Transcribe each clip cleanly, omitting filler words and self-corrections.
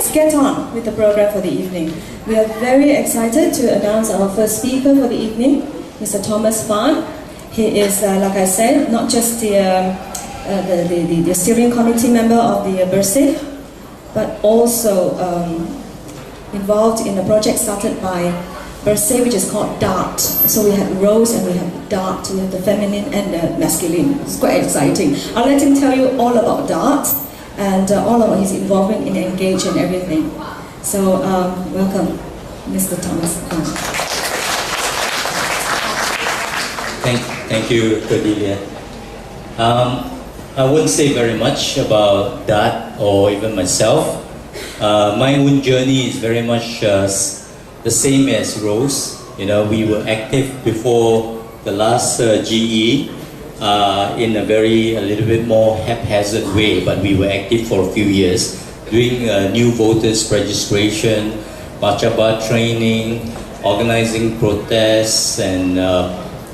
let's get on with the program for the evening. We are very excited to announce our first speaker for the evening, Mr. Thomas Phan. He is, like I said, not just the steering committee member of the BERSE, but also involved in a project started by BERSE, which is called DART. So we have Rose and we have DART, we have the feminine and the masculine. It's quite exciting. I'll let him tell you all about DART and all about his involvement in Engage and everything. So welcome, Mr. Thomas Phan. Thank you, Cordelia. I wouldn't say very much about that or even myself. My own journey is very much the same as Rose. You know, we were active before the last GE in a little bit more haphazard way, but we were active for a few years, doing new voters registration, Bacha training, organizing protests, and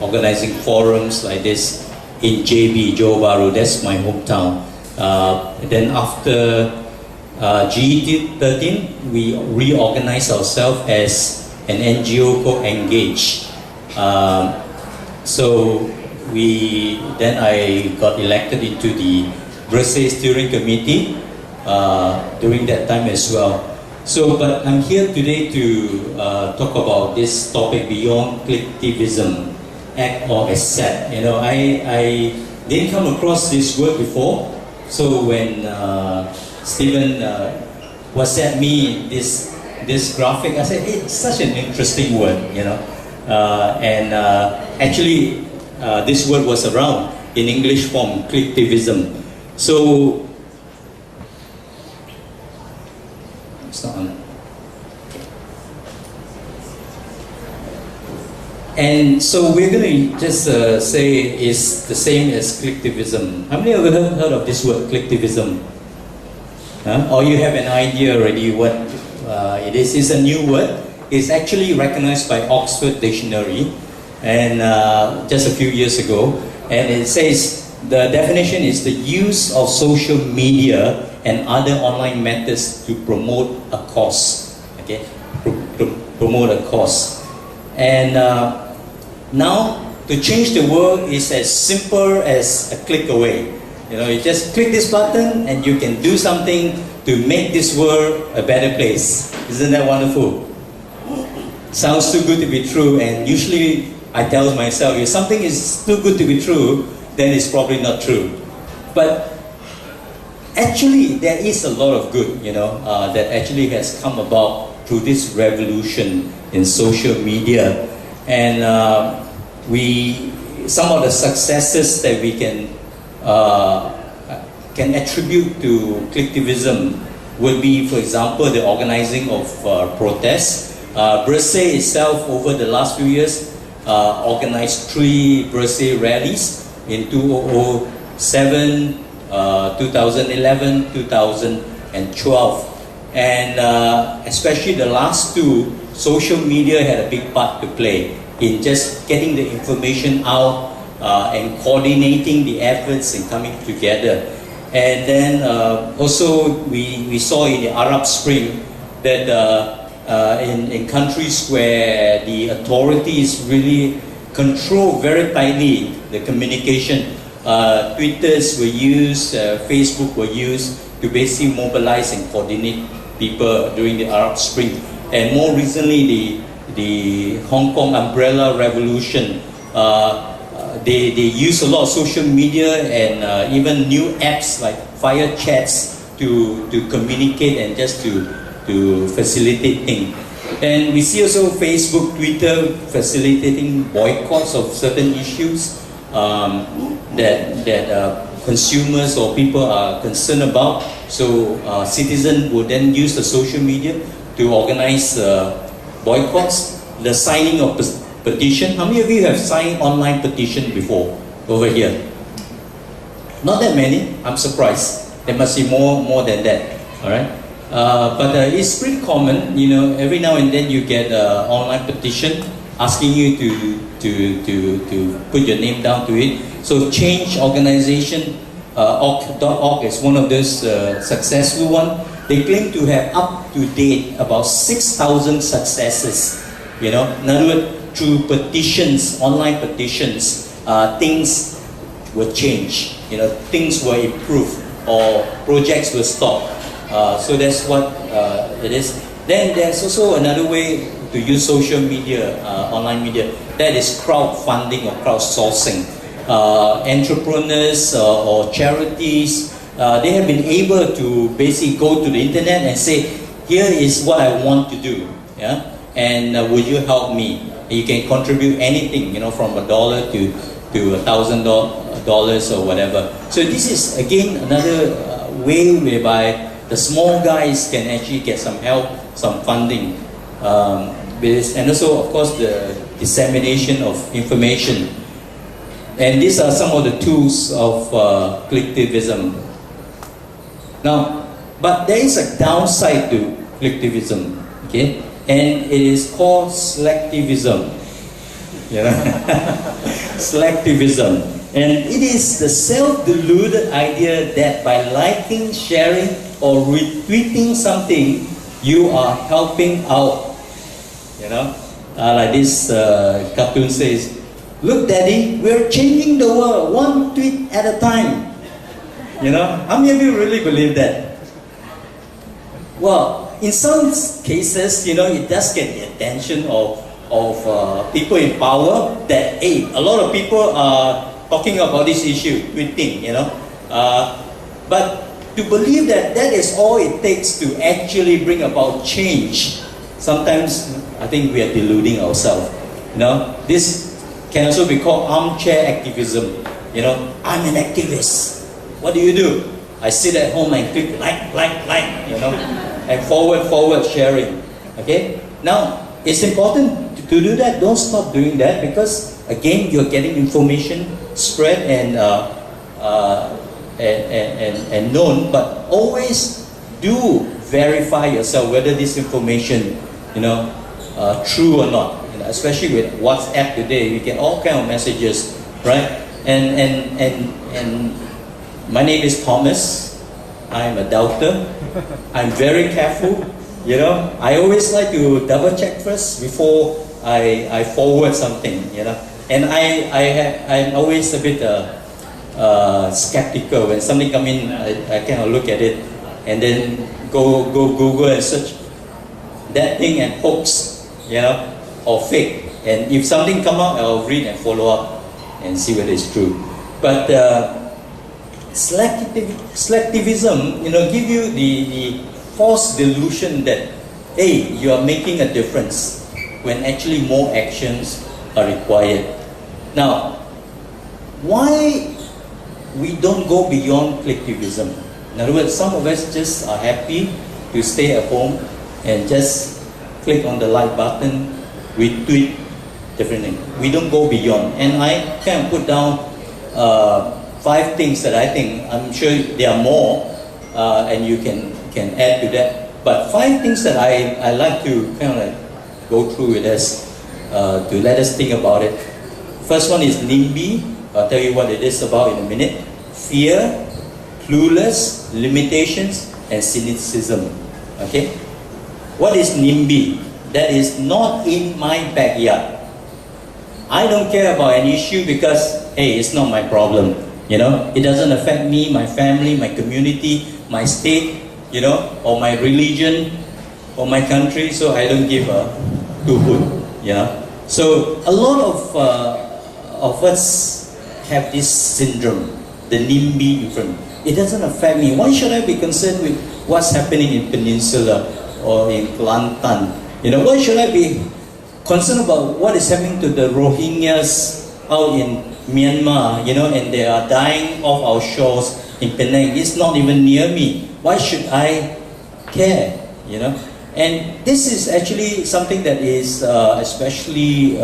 organizing forums like this in JB, Johor Bahru. That's my hometown. Then after GE 13, we reorganized ourselves as an NGO called Engage. Then I got elected into the BERSE steering committee during that time as well. But I'm here today to talk about this topic beyond collectivism, act or accept. You know, I didn't come across this word before. So when Stephen WhatsApped me this graphic, I said, it's such an interesting word, you know. Actually, this word was around in English form, collectivism. So, it's not on. And so we're going to just say it's the same as collectivism. How many of you have heard of this word, collectivism? Huh? Or you have an idea already what it is? It's a new word. It's actually recognized by Oxford Dictionary and just a few years ago. And it says the definition is the use of social media and other online methods to promote a cause. Okay, promote a cause. And now to change the world is as simple as a click away. You know, you just click this button and you can do something to make this world a better place. Isn't that wonderful? Sounds too good to be true, and usually I tell myself, if something is too good to be true, then it's probably not true. But actually, there is a lot of good, you know, that actually has come about through this revolution in social media. And some of the successes that we can attribute to collectivism would be, for example, the organizing of protests. BERSE itself, over the last few years, organized 3 BERSE rallies in 2007, 2011, 2012. And especially the last 2, social media had a big part to play in just getting the information out and coordinating the efforts and coming together. And then also we saw in the Arab Spring that in countries where the authorities really control very tightly the communication, Twitters were used, Facebook were used to basically mobilize and coordinate people during the Arab Spring. And more recently, the Hong Kong Umbrella Revolution, they use a lot of social media and even new apps like Fire Chats to communicate and just to facilitate things. And we see also Facebook, Twitter facilitating boycotts of certain issues that consumers or people are concerned about. So citizens would then use the social media to organize boycotts, the signing of petition. How many of you have signed online petition before over here? Not that many. I'm surprised. There must be more than that. All right. But it's pretty common, you know, every now and then you get an online petition asking you to put your name down to it. So Change Organization, org.org is one of those successful one. They claim to have up to date about 6,000 successes. You know, in other words, through petitions, online petitions, things were changed. You know, things were improved or projects were stopped. So that's what it is. Then there's also another way to use social media, online media, that is crowdfunding or crowdsourcing. Entrepreneurs or charities, they have been able to basically go to the internet and say, here is what I want to do, yeah? And would you help me? You can contribute anything, you know, from $1 to $1,000 or whatever. So this is again another way whereby the small guys can actually get some help, some funding. And also, of course, the dissemination of information. And these are some of the tools of collectivism. Now, but there is a downside to collectivism, okay? And it is called selectivism. You know? Selectivism. And it is the self-deluded idea that by liking, sharing, or retweeting something, you are helping out. You know, like this cartoon says, "Look, Daddy, we're changing the world one tweet at a time." You know, how many of you really believe that? Well, in some cases, you know, it does get the attention of people in power. That a lot of people are talking about this issue, tweeting. You know, but to believe that that is all it takes to actually bring about change, sometimes I think we are deluding ourselves. You know, this can also be called armchair activism. You know, I'm an activist. What do? I sit at home and click like, you know, and forward sharing. Okay? Now, it's important to do that. Don't stop doing that, because again, you're getting information spread and known, but always do verify yourself whether this information, you know, true or not. You know, especially with WhatsApp today, you get all kind of messages, right? And my name is Thomas. I'm a doubter. I'm very careful. You know, I always like to double check first before I forward something. You know, and I'm always a bit skeptical when something come in. I kind of look at it and then go Google and search that thing and hoax, you know, or fake. And if something come out, I'll read and follow up and see whether it's true. But selectivism, you know, give you the false delusion that, hey, you are making a difference, when actually more actions are required. Now, why we don't go beyond collectivism? In other words, some of us just are happy to stay at home and just click on the like button, retweet, different things. We don't go beyond. And I kind of put down 5 things that I think, I'm sure there are more, and you can add to that. But 5 things that I like to kind of like go through with us, to let us think about it. First one is NIMBY. I'll tell you what it is about in a minute. Fear, clueless, limitations, and cynicism. Okay? What is NIMBY? That is not in my backyard. I don't care about an issue because, hey, it's not my problem. You know, it doesn't affect me, my family, my community, my state, you know, or my religion, or my country, so I don't give a hoot, you know. So a lot of us have this syndrome, the NIMBY syndrome. It doesn't affect me. Why should I be concerned with what's happening in Peninsula or in Kelantan? You know, why should I be concerned about what is happening to the Rohingyas out in Myanmar, you know, and they are dying off our shores in Penang? It's not even near me. Why should I care, you know? And this is actually something that is especially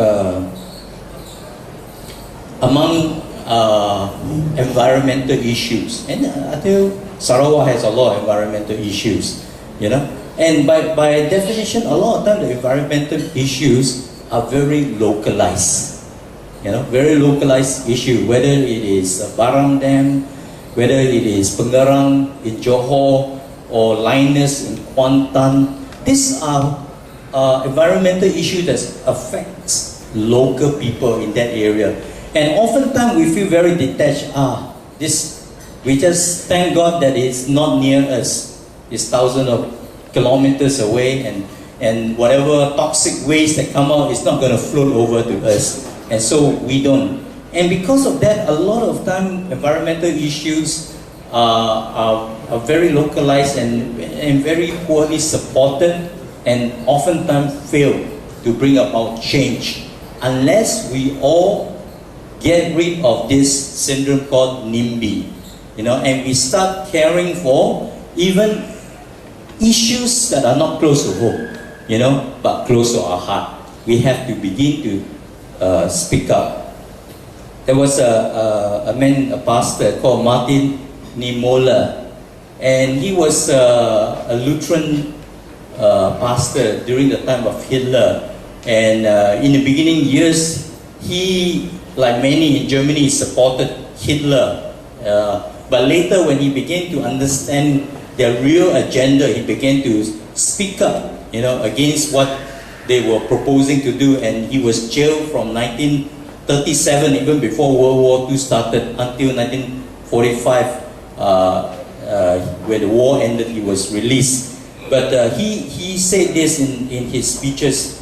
among environmental issues. And I feel Sarawak has a lot of environmental issues, you know. And by definition, a lot of times the environmental issues are very localized. You know, very localized issue, whether it is Barang Dam, whether it is Pengarang in Johor, or Linus in Kuantan. These are environmental issues that affects local people in that area. And oftentimes we feel very detached. We just thank God that it's not near us. It's thousands of kilometers away, and whatever toxic waste that come out is not going to float over to us. And so we don't. And because of that, a lot of time environmental issues are very localized and very poorly supported, and oftentimes fail to bring about change unless we all get rid of this syndrome called NIMBY, and we start caring for even issues that are not close to home, but close to our heart. We have to begin to speak up. There was a pastor called Martin Niemöller, and he was a Lutheran pastor during the time of Hitler. And in the beginning years, he, like many in Germany, supported Hitler. But later, when he began to understand their real agenda, he began to speak up, against what they were proposing to do. And he was jailed from 1937, even before World War II started, until 1945, when the war ended, he was released. But he said this in his speeches.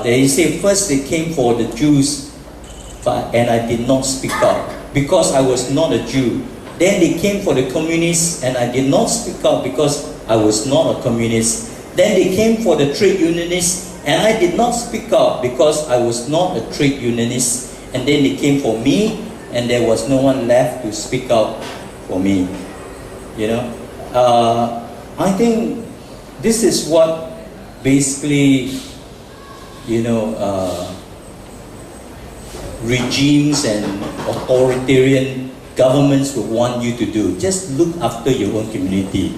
He said, first they came for the Jews, and I did not speak up because I was not a Jew. Then they came for the communists, and I did not speak up because I was not a communist. Then they came for the trade unionists, and I did not speak up because I was not a trade unionist. And then they came for me, and there was no one left to speak out for me. I think this is what basically, regimes and authoritarian governments would want you to do. Just look after your own community.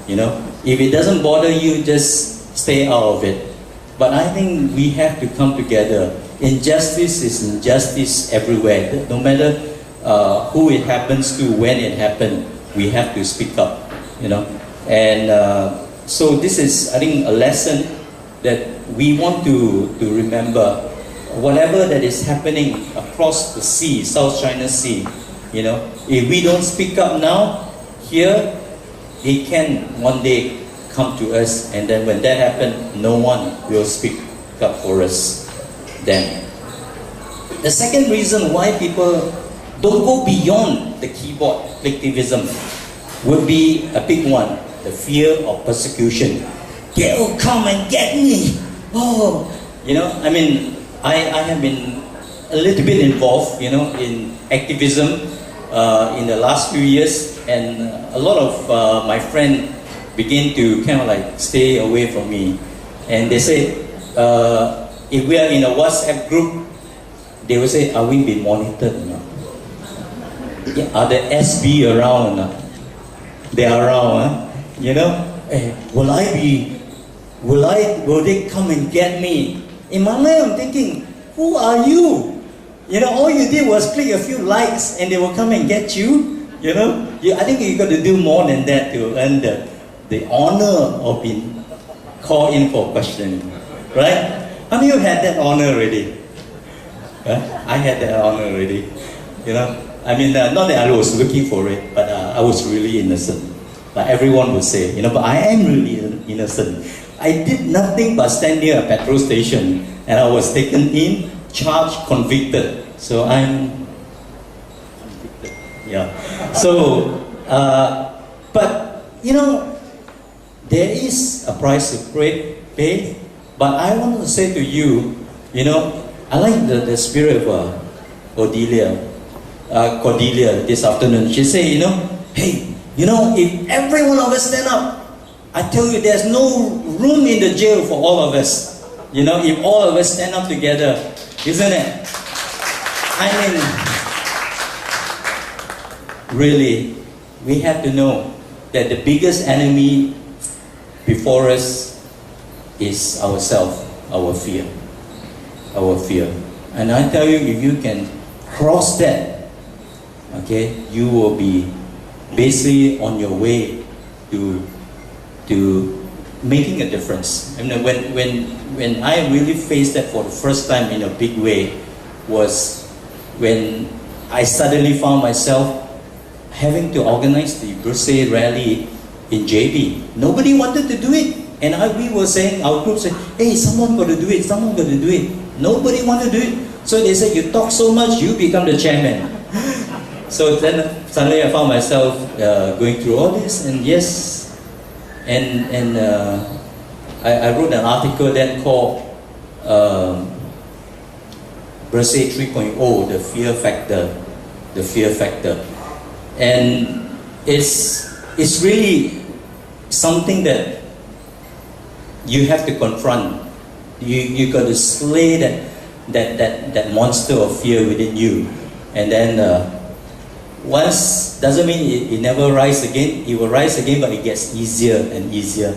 If it doesn't bother you, just stay out of it. But I think we have to come together. Injustice is injustice everywhere. No matter who it happens to, when it happened, we have to speak up. And so this is, I think, a lesson that we want to remember. Whatever that is happening across the sea, South China Sea, if we don't speak up now, here, it can one day come to us, and then when that happens, no one will speak up for us then. The second reason why people don't go beyond the keyboard collectivism would be a big one, the fear of persecution. They will come and get me. I have been a little bit involved, in activism in the last few years, and a lot of my friends begin to kind of like stay away from me. And they say, if we are in a WhatsApp group, they will say, are we being monitored? Are the SB around? They are around, will they come and get me? In my mind, I'm thinking, who are you? All you did was click a few likes and they will come and get you. I think you got to do more than that to earn the honor of being called in for questioning, right? How many of you had that honor already? I had that honor already. Not that I was looking for it, but I was really innocent. Like everyone would say, but I am really innocent. I did nothing but stand near a petrol station, and I was taken in, charged, convicted. So I'm convicted. Yeah. So, but there is a price to pay. But I want to say to you, I like the spirit of Cordelia this afternoon. She said, hey, if every one of us stand up, I tell you, there's no room in the jail for all of us. If all of us stand up together, isn't it? Really, we have to know that the biggest enemy before us is ourselves, our fear. And I tell you, if you can cross that, okay, you will be basically on your way to to making a difference. I mean, when I really faced that for the first time in a big way was when I suddenly found myself having to organize the birthday rally in JB. Nobody wanted to do it. And we were saying, our group said, hey, someone got to do it, someone got to do it. Nobody wanted to do it. So they said, you talk so much, you become the chairman. So then suddenly I found myself going through all this, and yes, and I wrote an article then called Birthday 3.0, the fear factor. And it's really something that you have to confront. You got to slay that monster of fear within you, and then once doesn't mean it never rise again. It will rise again, but it gets easier and easier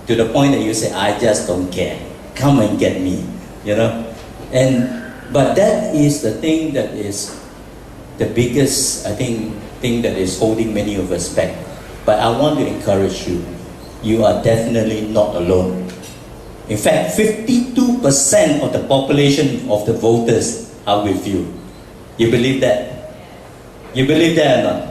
to the point that you say, I just don't care. Come and get me, you know. But that is the thing that is the biggest, I think, thing that is holding many of us back. But I want to encourage you. You are definitely not alone. In fact, 52% of the population of the voters are with you. You believe that? You believe that or not?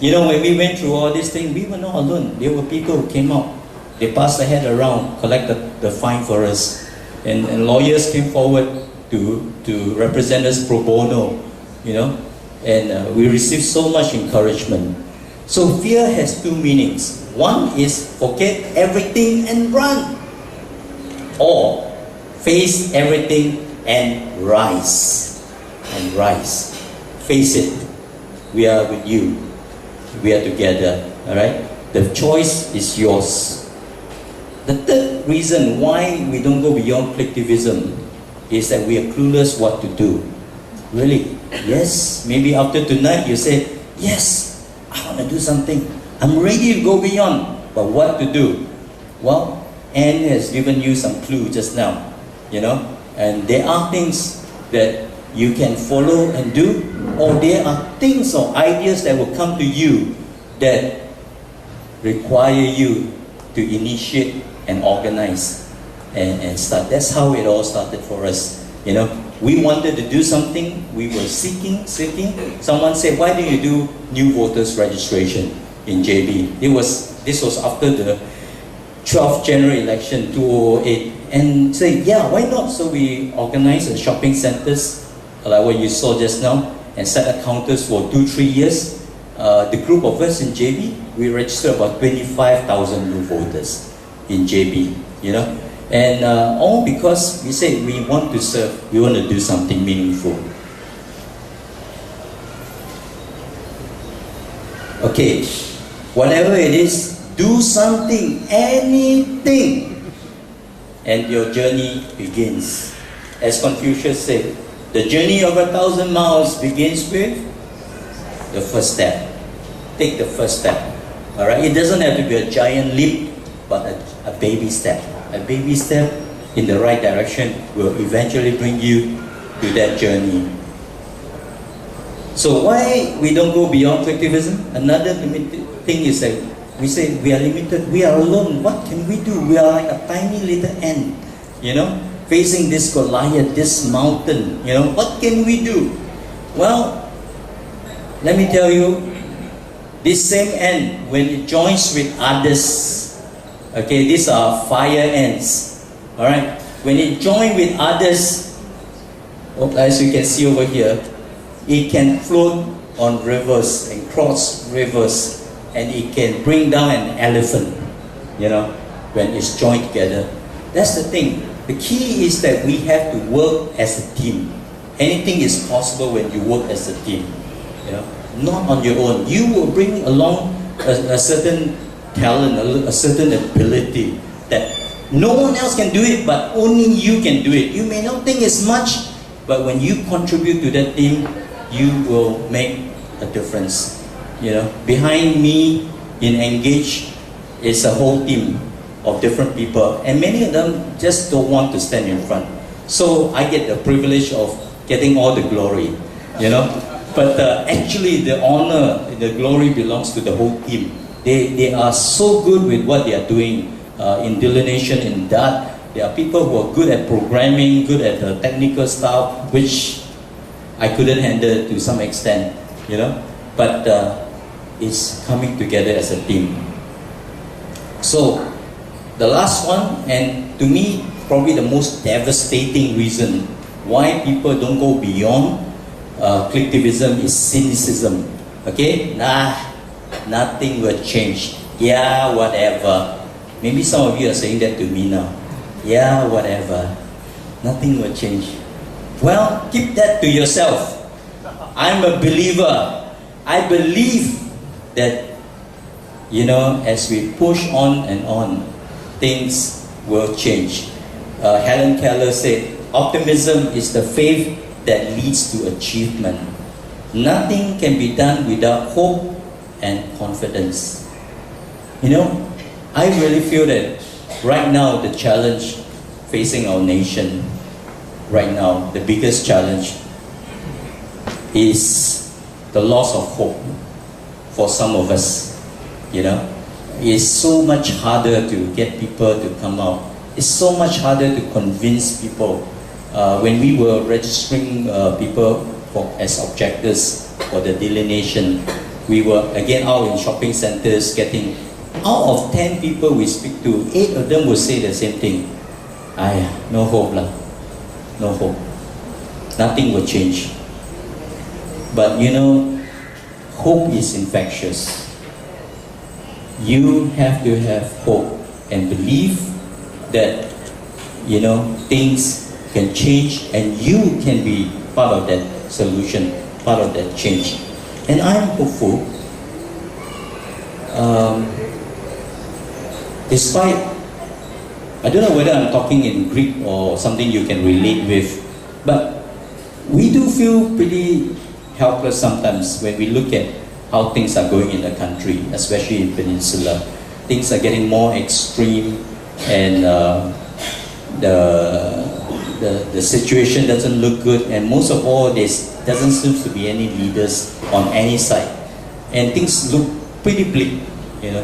You know, when we went through all these things, we were not alone. There were people who came out. They passed the head around, collected the fine for us. And lawyers came forward to represent us pro bono, you know. And we received so much encouragement. So fear has two meanings. One is forget everything and run. Or face everything and rise. And rise. Face it. We are with you. We are together. Alright? The choice is yours. The third reason why we don't go beyond collectivism is that we are clueless what to do. Really? Yes. Maybe after tonight you say, yes, I want to do something. I'm ready to go beyond. But what to do? Well, Anne has given you some clue just now, you know, and there are things that you can follow and do, or there are things or ideas that will come to you that require you to initiate and organize and start. That's how it all started for us, you know. We wanted to do something, we were seeking. Someone said, why don't you do new voters registration in JB? This was after the 12th general election, 2008, and say, yeah, why not? So we organized the shopping centers, like what you saw just now, and set up counters for 2-3 years. The group of us in JB, we registered about 25,000 new voters in JB, you know, and all because we said we want to serve, we want to do something meaningful. Okay, whatever it is, do something, anything, and your journey begins. As Confucius said, the journey of 1,000 miles begins with the first step. Take the first step. Alright? It doesn't have to be a giant leap, but a baby step. A baby step in the right direction will eventually bring you to that journey. So why we don't go beyond collectivism? Another limited thing is that we say we are limited, we are alone. What can we do? We are like a tiny little ant, you know, facing this Goliath, this mountain, you know. What can we do? Well, let me tell you, this same ant, when it joins with others, okay, these are fire ants, alright? When it joins with others, as you can see over here, it can float on rivers and cross rivers, and it can bring down an elephant, you know, when it's joined together. That's the thing. The key is that we have to work as a team. Anything is possible when you work as a team, you know, not on your own. You will bring along a certain talent, a certain ability that no one else can do it, but only you can do it. You may not think it's much, but when you contribute to that team, you will make a difference. You know, behind me in Engage is a whole team of different people, and many of them just don't want to stand in front. So I get the privilege of getting all the glory, you know. But actually the honor, the glory belongs to the whole team. They are so good with what they are doing in delineation, in that. There are people who are good at programming, good at the technical stuff, which I couldn't handle to some extent, you know. But it's coming together as a team. So the last one, and to me, probably the most devastating reason why people don't go beyond collectivism is cynicism. Okay? Nothing will change. Yeah, whatever. Maybe some of you are saying that to me now. Yeah, whatever. Nothing will change. Well, keep that to yourself. I'm a believer. I believe that, you know, as we push on and on, things will change. Helen Keller said, optimism is the faith that leads to achievement. Nothing can be done without hope and confidence. You know, I really feel that right now the challenge facing our nation, right now, the biggest challenge is the loss of hope for some of us. You know, it's so much harder to get people to come out. It's so much harder to convince people. When we were registering people as objectors for the delineation, we were again out in shopping centers getting, out of 10 people we speak to, 8 of them will say the same thing. No hope lah. No hope. Nothing will change. But you know, hope is infectious. You have to have hope and believe that, you know, things can change and you can be part of that solution, part of that change. And I'm hopeful. Despite, I don't know whether I'm talking in Greek or something you can relate with, but we do feel pretty helpless sometimes when we look at how things are going in the country, especially in Peninsula. Things are getting more extreme, and the situation doesn't look good, and most of all, there doesn't seem to be any leaders on any side, and things look pretty bleak, you know.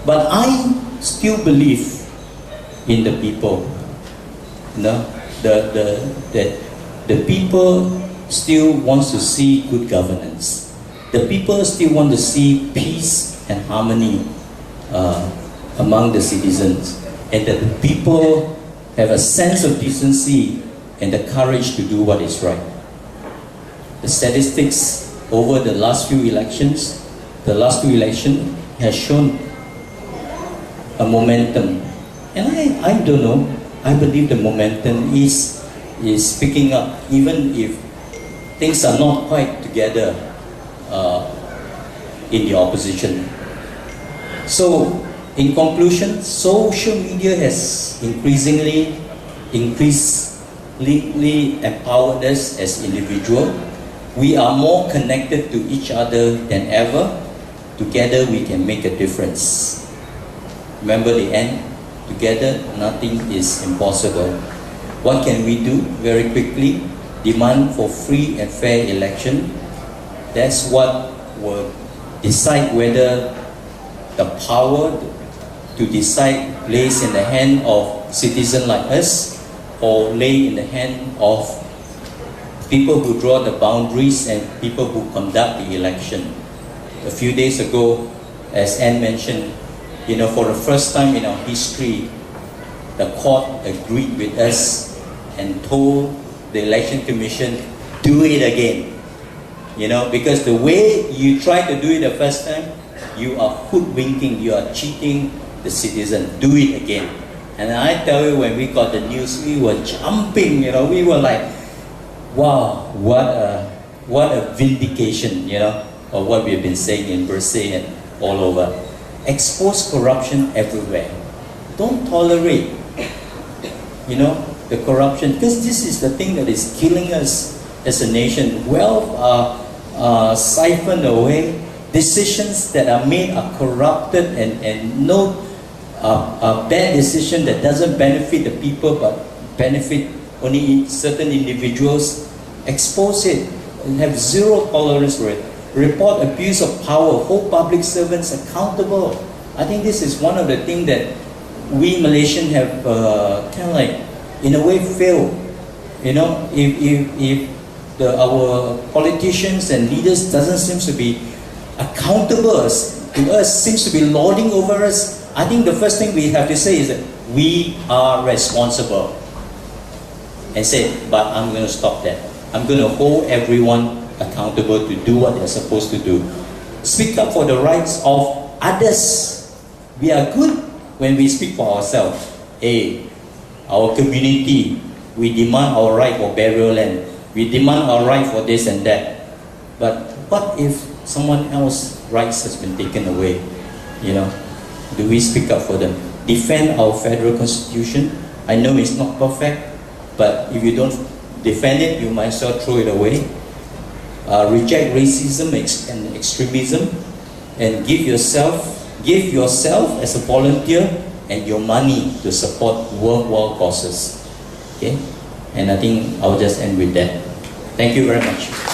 But I still believe in the people, you know, the people still wants to see good governance. The people still want to see peace and harmony among the citizens, and that the people have a sense of decency and the courage to do what is right. The statistics over the last two elections has shown a momentum, and I don't know, I believe the momentum is picking up, even if things are not quite together in the opposition. So, in conclusion, social media has increasingly empowered us as individuals. We are more connected to each other than ever. Together we can make a difference. Remember the end? Together nothing is impossible. What can we do? Very quickly, demand for free and fair election. That's what will decide whether the power to decide lays in the hand of citizens like us, or lay in the hand of people who draw the boundaries and people who conduct the election. A few days ago, as Anne mentioned, you know, for the first time in our history, the court agreed with us and told the Election Commission, do it again. You know, because the way you tried to do it the first time, you are hoodwinking, you are cheating the citizen. Do it again. And I tell you, when we got the news, we were jumping, you know, we were like, wow, what a vindication, you know, of what we've been saying in Bersih and all over. Expose corruption everywhere. Don't tolerate, you know, the corruption, because this is the thing that is killing us as a nation. Wealth are siphoned away. Decisions that are made are corrupted, and no bad decision that doesn't benefit the people but benefit only certain individuals. Expose it and have zero tolerance for it. report abuse of power, hold public servants accountable. I think this is one of the things that we Malaysians have kind of like, in a way, failed. You know, if our politicians and leaders doesn't seem to be accountable to us, seems to be lording over us, I think the first thing we have to say is that we are responsible. And say, but I'm going to stop that. I'm going to hold everyone accountable to do what they're supposed to do. Speak up for the rights of others. We are good when we speak for ourselves. Hey, our community, we demand our right for burial land. We demand our right for this and that. But what if someone else's rights has been taken away? You know, do we speak up for them? Defend our federal constitution. I know it's not perfect, but if you don't defend it, you might as well throw it away. Reject racism and extremism, and give yourself as a volunteer and your money to support worthwhile causes. Okay, and I think I'll just end with that. Thank you very much.